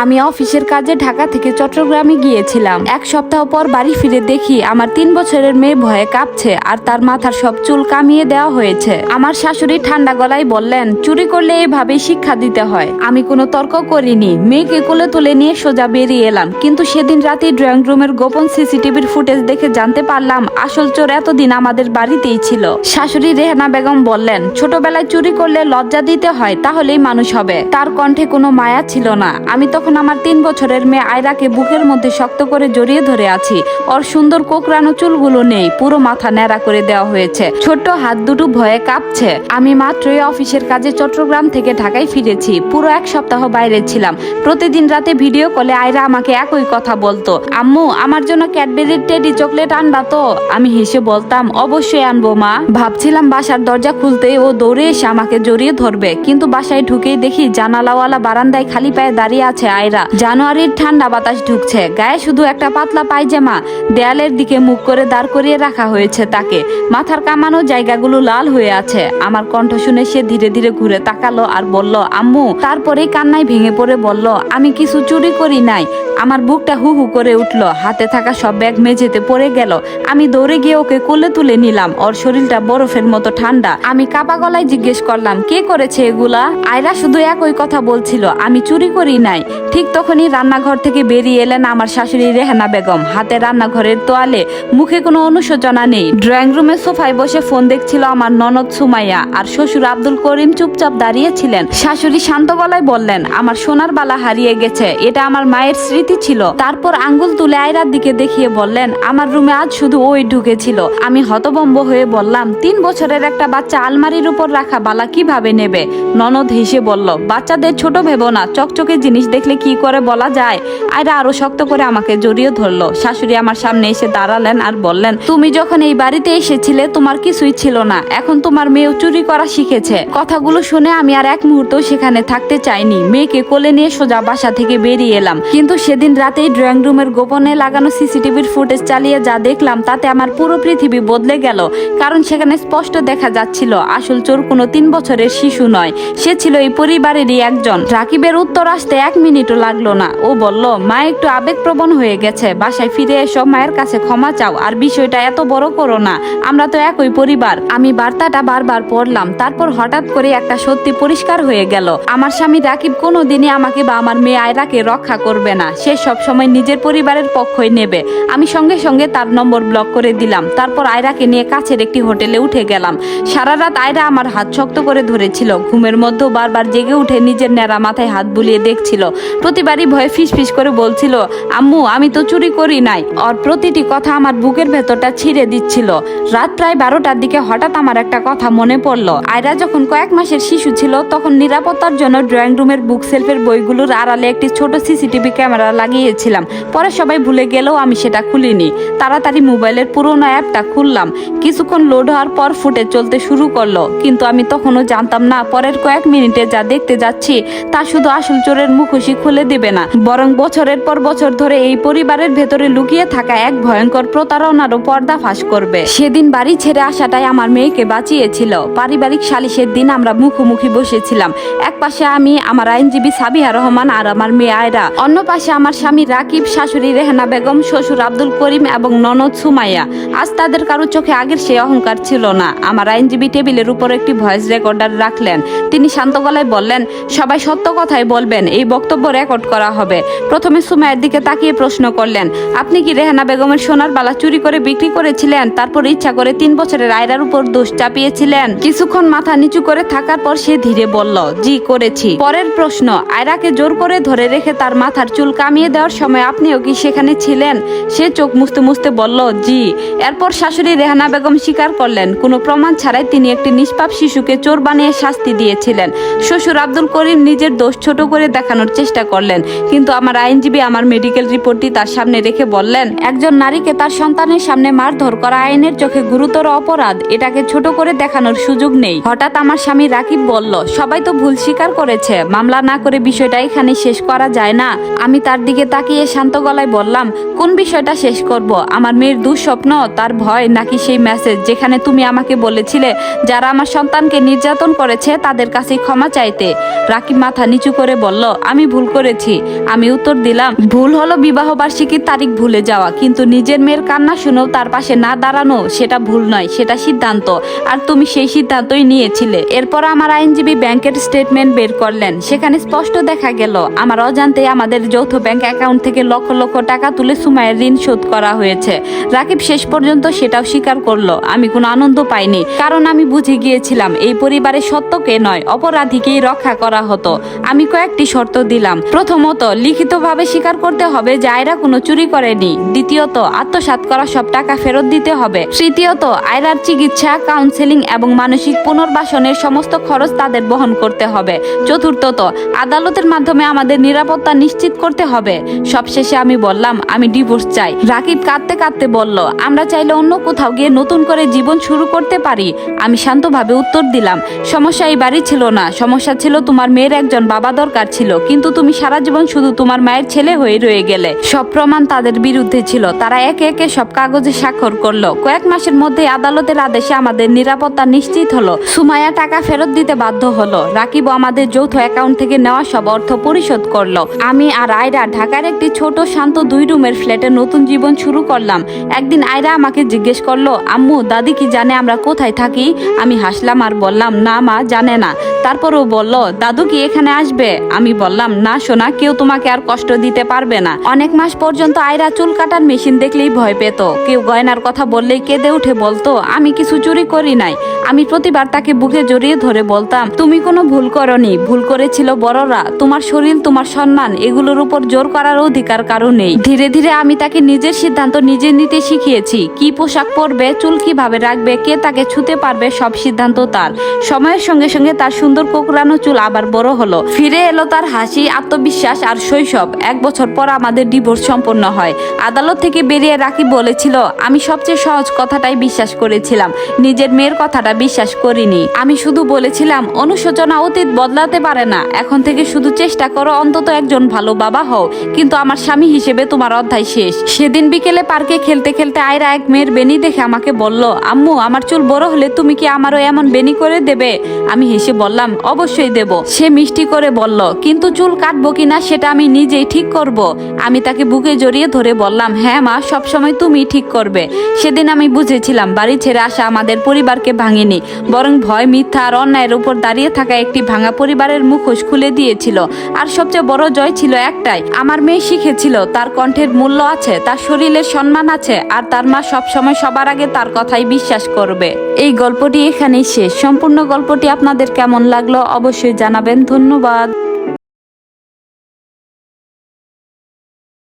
আমি অফিসের কাজে ঢাকা থেকে চট্টগ্রামে গিয়েছিলাম। এক সপ্তাহ পর বাড়ি ফিরে দেখি আমার 3 বছরের মেয়ে ভয়ে কাঁপছে আর তার মাথার সব চুল কামিয়ে দেওয়া হয়েছে। আমার শাশুড়ি ঠান্ডা গলায় বললেন, চুরি করলে এভাবেই শিক্ষা দিতে হয়। আমি কোনো তর্ক করিনি, মেয়েকে কোলে তুলে নিয়ে সোজা বেরিয়ে এলাম। কিন্তু সেদিন রাতে ড্রয়িং রুমের গোপন সিসিটিভির ফুটেজ দেখে জানতে পারলাম আসল চোর এতদিন আমাদের বাড়িতেই ছিল। শাশুড়ি রেহানা বেগম বললেন, ছোটবেলায় চুরি করলে লজ্জা দিতে হয়, তাহলেই মানুষ হবে। তার কণ্ঠে কোনো মায়া ছিল না। আমি তখন আমার 3 বছরের মেয়ে আয়রাকে বুকের মধ্যে শক্ত করে জড়িয়ে ধরে আছি। ওর সুন্দর কোকড়ানো চুলগুলো নেই, পুরো মাথা ন্যাড়া করে দেওয়া হয়েছে। ছোট্ট হাত দুটো ভয়ে কাঁপছে। আমি মাত্রই অফিসের কাজে চট্টগ্রাম থেকে ঢাকায় ফিরেছি। পুরো 1 সপ্তাহ বাইরে ছিলাম। প্রতিদিন রাতে ভিডিও কলে আয়রা আমাকে একই কথা বলতো, আম্মু আমার জন্য ক্যাডবেরির টেডি চকলেট আনবা তো? আমি হেসে বলতাম, অবশ্যই আনবো মা। ভাবছিলাম বাসার দরজা খুলতেই ও দৌড়ে এসে আমাকে জড়িয়ে ধরবে, কিন্তু বাসায় ঢুকেই দেখি জানালাওয়ালা বারান্দায় খালি পায়ে দাঁড়িয়ে আছে আয়রা। জানুয়ারির ঠান্ডা বাতাস ঢুকছে, গায়ে শুধু একটা পাতলা পায়জামা, দেয়ালের দিকে মুখ করে দাঁড় করিয়ে রাখা হয়েছে তাকে। মাথার কামানো জায়গাগুলো লাল হয়ে আছে। আমার কণ্ঠ শুনে সে ধীরে ধীরে ঘুরে তাকালো আর বলল, আম্মু। তারপরেই কান্নায় ভেঙে পড়ে বলল, আমি কিছু চুরি করি নাই। আমার বুকটা হু হু করে উঠলো, হাতে থাকা সব ব্যাগ মেঝেতে পড়ে গেল। আমি দৌড়ে গিয়ে ওকে কোলে তুলে নিলাম। ওর শরীরটা বরফের মতো ঠান্ডা। আমি কাপা গলায় জিজ্ঞেস করলাম, কে করেছে এগুলা? আয়রা শুধু একই কথা বলছিল, আমি চুরি করি নাই। ঠিক তখনই রান্নাঘর থেকে বেরিয়ে এলেন আমার শাশুড়ি রেহানা বেগম, হাতে রান্নাঘরের তোয়ালে, মুখে কোনো অনুশোচনা নেই। ড্রয়িং রুমের সোফায় বসে ফোন দেখছিল আমার ননদ সুমাইয়া, আর শ্বশুর আব্দুল করিম চুপচাপ দাঁড়িয়েছিলেন। শাশুড়ি শান্ত গলায় বললেন, আমার সোনার বালা হারিয়ে গেছে, এটা আমার মায়ের স্মৃতি ছিল। তারপর আঙ্গুল তুলে আয়রার দিকে দেখিয়ে বললেন, আমার রুমে আজ শুধু ওই ঢুকেছিল। আমি হতভম্ব হয়ে বললাম, 3 বছরের একটা বাচ্চা আলমারির উপর রাখা বালা কিভাবে নেবে? ননদ হেসে বলল, বাচ্চাদের ছোট ভেবো না, চকচকে জিনিস দেখলে কি করে বলা যায়। আয়রা আরো শক্ত করে আমাকে জড়িয়ে ধরলো। শাশুড়ি আমার সামনে এসে দাঁড়ালেন আর বললেন, তুমি যখন এই বাড়িতে এসেছিলে তোমার কিছুই ছিল না, এখন তোমার মেয়েও চুরি করা শিখেছে। কথাগুলো শুনে আমি আর এক মুহূর্ত সেখানে থাকতে চাইনি। মেয়েকে কোলে নিয়ে সোজা বাসা থেকে বেরিয়ে এলাম। কিন্তু সেদিন রাতেই ড্রয়িং রুমের গোপনে লাগানো সিসিটিভির ফুটেজ চালিয়ে যা দেখলাম তাতে আমার পুরো পৃথিবী বদলে গেল। কারণ সেখানে স্পষ্ট দেখা যাচ্ছিল আসল চোর কোনো 3 বছরের শিশু নয়, সে ছিল এই পরিবারেরই একজন। রাকিবের উত্তর আসতে 1 মিনিটও লাগলো না। ও বলল, মা একটু আবেগপ্রবণ হয়ে গেছে, বাসায় ফিরে এসো, মায়ের কাছে ক্ষমা চাও, আর বিষয়টা এত বড় করো না, আমরা তো একই পরিবার। আমি বার্তাটা বারবার পড়লাম। তারপর হঠাৎ করে একটা সত্যি পরিষ্কার হয়ে গেল, আমার স্বামী রাকিব কোনোদিনই আমাকে বা আমার মেয়ে আয়রাকে রক্ষা করবে না। সে সব সময় নিজের পরিবারের পক্ষই নেবে। আমি সঙ্গে সঙ্গে তার নম্বর ব্লক করে দিলাম। তারপর আয়রাকে নিয়ে কাছের একটি হোটেলে উঠে গেলাম। সারা রাত আয়রা আমার হাত শক্ত করে ধরেছিল। ঘুমের মধ্যেও বারবার জেগে উঠে নিজের ন্যাড়া মাথায় হাত বুলিয়ে দেখছিল। প্রতিবারই ভয়ে ফিসফিস করে বলছিল, আম্মু আমি তো চুরি করি নাই। ওর প্রতিটি কথা আমার বুকের ভেতরটা ছিঁড়ে দিচ্ছিল। রাত প্রায় 12টার দিকে হঠাৎ আমার একটা কথা মনে পড়লো। আয়রা যখন কয়েক মাসের শিশু ছিল তখন নিরাপত্তার জন্য ড্রয়িং রুমের বুক সেলফের বইগুলোর আড়ালে একটি ছোট সিসিটিভি ক্যামেরা লাগিয়েছিলাম। পরে সবাই ভুলে গেলেও আমি সেটা খুলিনি। তাড়াতাড়ি মোবাইলের পুরোনো অ্যাপটা খুললাম। কিছুক্ষণ লোড হওয়ার পর ফুটেজ চলতে শুরু করলো। কিন্তু আমি তখনও জানতাম না পরের কয়েক মিনিটে যা দেখতে যাচ্ছি তা শুধু আসল চোরের মুখোশই খুলে দিবে না, বরং বছরের পর বছর ধরে এই পরিবারের ভেতরে লুকিয়ে থাকা এক ভয়ঙ্কর প্রতারণারও পর্দা ফাঁস করবে। সেদিন বাড়ি ছেড়ে আসাটাই আমার মেয়েকে বাঁচিয়েছিল। পারিবারিক সালিশের দিন আমরা মুখোমুখি বসেছিলাম। এক পাশে আমি, আমার আইনজীবী সাবিহা রহমান আর আমার মেয়ে আয়রা। অন্য পাশে আমার স্বামী রাকিব, শাশুড়ি রেহানা বেগম, শ্বশুর আব্দুল করিম এবং ননদ সুমাইয়া। আজ তাদের কারো চোখে আগের সেই অহংকার ছিল না। আমার আইনজীবী টেবিলের উপর একটি ভয়েস রেকর্ডার রাখলেন। তিনি শান্ত গলায় বললেন, সবাই সত্য কথাই বলবেন, এই বক্তব্য রেকর্ড করা হবে। প্রথমে সুমাইয়ার দিকে তাকিয়ে প্রশ্ন করলেন, আপনি কি রেহানা বেগমের সোনার বালা চুরি করে বিক্রি করেছিলেন? তারপর ইচ্ছা করে 3 বছরের আয়রার উপর দোষ চাপিয়েছিলেন? কিছুক্ষণ মাথা নিচু করে থাকার পর সে ধীরে বলল, জি করেছি। পরের প্রশ্ন, আয়রাকে জোর করে ধরে রেখে তার মাথার চুল কামিয়ে দেওয়ার সময় আপনিও কি সেখানে ছিলেন? সে চোখ মুছতে মুছতে বলল, জি। এরপর শাশুড়ি রেহানা বেগম স্বীকার করলেন, কোনো প্রমাণ ছাড়াই তিনি একটি নিষ্পাপ শিশুকে চোর বানিয়ে শাস্তি দিয়েছিলেন। শ্বশুর আব্দুল করিম নিজের দোষ ছোট করে দেখানোর চেষ্টা করলেন, কিন্তু আমার আইনজীবী আমার মেডিকেল রিপোর্টটি তার সামনে রেখে বললেন, একজন নারীকে তার সন্তানের সামনে মারধর করা আইনের চোখে গুরুতর অপরাধ, এটাকে ছোট করে দেখানোর সুযোগ নেই। হঠাৎ আমার স্বামী রাকিব বলল, সবাই তো ভুল স্বীকার করেছে, মামলা না করে বিষয়টা এখানে শেষ করা যায় না? আমি তার দিকে তাকিয়ে শান্ত গলায় বললাম, কোন বিষয়টা শেষ করব? আমার মেয়ের দুঃস্বপ্ন, তার ভয়, নাকি সেই মেসেজ যেখানে তুমি আমাকে বলেছিলে যারা আমার সন্তানকে নির্যাতন করেছে তাদের কাছে ক্ষমা চাইতে? রাকিব মাথা নিচু করে বলল, আমি ভুল করেছি। আমি উত্তর দিলাম, ভুল হলো বিবাহ বার্ষিকীর তারিখ ভুলে যাওয়া, কিন্তু নিজের মেয়ের কান্না শুনেও তার পাশে না দাঁড়ানো সেটা ভুল নয়, সেটা সিদ্ধান্ত। আর তুমি সেই সিদ্ধান্তই নিয়েছিলে। এরপর আমার আইনজীবী ব্যাংকের স্টেটমেন্ট বের করলেন। সেখানে স্পষ্ট দেখা গেল আমার অজান্তে আমাদের যৌথ ব্যাংক অ্যাকাউন্ট থেকে লক্ষ লক্ষ টাকা তুলে সুমাইয়ের ঋণ শোধ করা হয়েছে। রাকিব শেষ পর্যন্ত সেটাও স্বীকার করলো। আমি কোনো আনন্দ পাইনি, কারণ আমি বুঝে গিয়েছিলাম এই পরিবারের সত্যকে নয়, অপরাধীকেই রক্ষা করা হতো। আমি কয়েকটি শর্ত দিলাম। প্রথমত, লিখিতভাবে স্বীকার করতে হবে যে আয়রা কোনো চুরি করেনি। দ্বিতীয়ত, আত্মসাৎ করা সব টাকা ফেরত দিতে হবে। তৃতীয়ত, আয়রার চিকিৎসা, কাউন্সেলিং এবং মানসিক পুনর্বাসনের সমস্ত খরচ তাদের বহন করতে হবে। চতুর্থত, আদালতের মাধ্যমে আমাদের নিরাপত্তা নিশ্চিত করতে হবে। সবশেষে আমি বললাম, আমি ডিভোর্স চাই। রাকিব কাঁদতে কাঁদতে বলল, আমরা চাইলে অন্য কোথাও গিয়ে নতুন করে জীবন শুরু করতে পারি। আমি শান্তভাবে উত্তর দিলাম, সমস্যা এই বাড়ি ছিল না, সমস্যা ছিল তোমার মেয়ের একজন বাবা দরকার ছিল, কিন্তু তুমি সারা জীবন শুধু তোমার মায়ের ছেলে হয়ে রয়ে গেলে। সব প্রমাণ তাদের বিরুদ্ধে ছিল। তারা একে একে সব কাগজে স্বাক্ষর করলো। কয়েক মাসের মধ্যে আদালতের আদেশে আমাদের নিরাপত্তা নিশ্চিত হলো। সুমাইয়া টাকা ফেরত দিতে বাধ্য হলো। রাকিব আমাদের যৌথ অ্যাকাউন্ট থেকে নেওয়া সব অর্থ পরিশোধ করলো। আমি আর আয়রা ঢাকার একটি ছোট শান্ত 2 রুমের ফ্ল্যাটে নতুন জীবন শুরু করলাম। একদিন আয়রা আমাকে জিজ্ঞেস করলো, আম্মু, দাদি কি জানে আমরা কোথায় থাকি? আমি হাসলাম আর বললাম, না মা, জানে না। তারপরও বলল, দাদু কি এখানে আসবে? আমি বললাম, না সোনা, কেউ তোমাকে আর কষ্ট দিতে পারবে না। অনেক মাস পর্যন্ত আয়রা চুল কাটার মেশিন দেখলেই ভয় পেত। কেউ গয়নার কথা বললেই কেঁদে উঠে বলতো, আমি কিছু চুরি করি নাই। আমি প্রতিবার তাকে বুকে জড়িয়ে ধরে বলতাম, তুমি কোনো ভুল করনি, ভুল করেছিল বড়রা। তোমার শরীর, তোমার সম্মান, এগুলোর উপর জোর করার অধিকার কারো নেই। ধীরে ধীরে আমি তাকে নিজের সিদ্ধান্ত নিজে নিতে শিখিয়েছি। কি পোশাক পরবে, চুল কিভাবে রাখবে, কে তাকে ছুতে পারবে, সব সিদ্ধান্ত তার। সময়ের সঙ্গে সঙ্গে তার সুন্দর কোকড়ানো চুল আবার বড় হলো। ফিরে এলো তার হাসি, আত্মবিশ্বাস আর শৈশব। 1 বছর পর আমাদের ডিভোর্স সম্পন্ন হয়। আদালত থেকে বেরিয়ে রাকিব বলেছিল, আমি সবচেয়ে সহজ কথাটাই বিশ্বাস করেছিলাম, নিজের মেয়ের কথাটা বিশ্বাস করিনি। আমি শুধু বলেছিলাম, অনুশোচনা অতীত বদলাতে পারে না। এখন থেকে শুধু চেষ্টা করো অন্তত একজন ভালো বাবা হও। কিন্তু আমার স্বামী হিসেবে তোমার অধ্যায় শেষ। সেদিন বিকেলে পার্কে খেলতে খেলতে আয়রা এক মেয়ের বেনি দেখে আমাকে বলল, আম্মু, আমার চুল বড় হলে তুমি কি আমারও এমন বেনি করে দেবে? আমি হেসে বললাম, অবশ্যই দেব। সে মিষ্টি করে বলল, কিন্তু চুল কাটবো কিনা সেটা আমি নিজেই ঠিক করব। আমি তাকে বুকে জড়িয়ে ধরে বললাম, হ্যাঁ মা, সবসময় তুমি ঠিক করবে। সেদিন আমি বুঝেছিলাম বাড়ি ছেড়ে আসা আমাদের পরিবারকে ভাঙেনি, বরং ভয়, মিথ্যা আর অন্যায়ের উপর দাঁড়িয়ে থাকা একটি ভাঙা পরিবারের মুখোশ খুলে দিয়েছিল। আর সবচেয়ে বড় জয় ছিল একটাই, আমার মেয়ে শিখেছিল তার কণ্ঠের মূল্য আছে, তার শরীরের সম্মান আছে, আর তার মা সবসময় সবার আগে তার কথাই বিশ্বাস করবে। এই গল্পটি এখানেই শেষ। সম্পূর্ণ গল্পটি আপনাদের কেমন লাগলো অবশ্যই জানাবেন। ধন্যবাদ।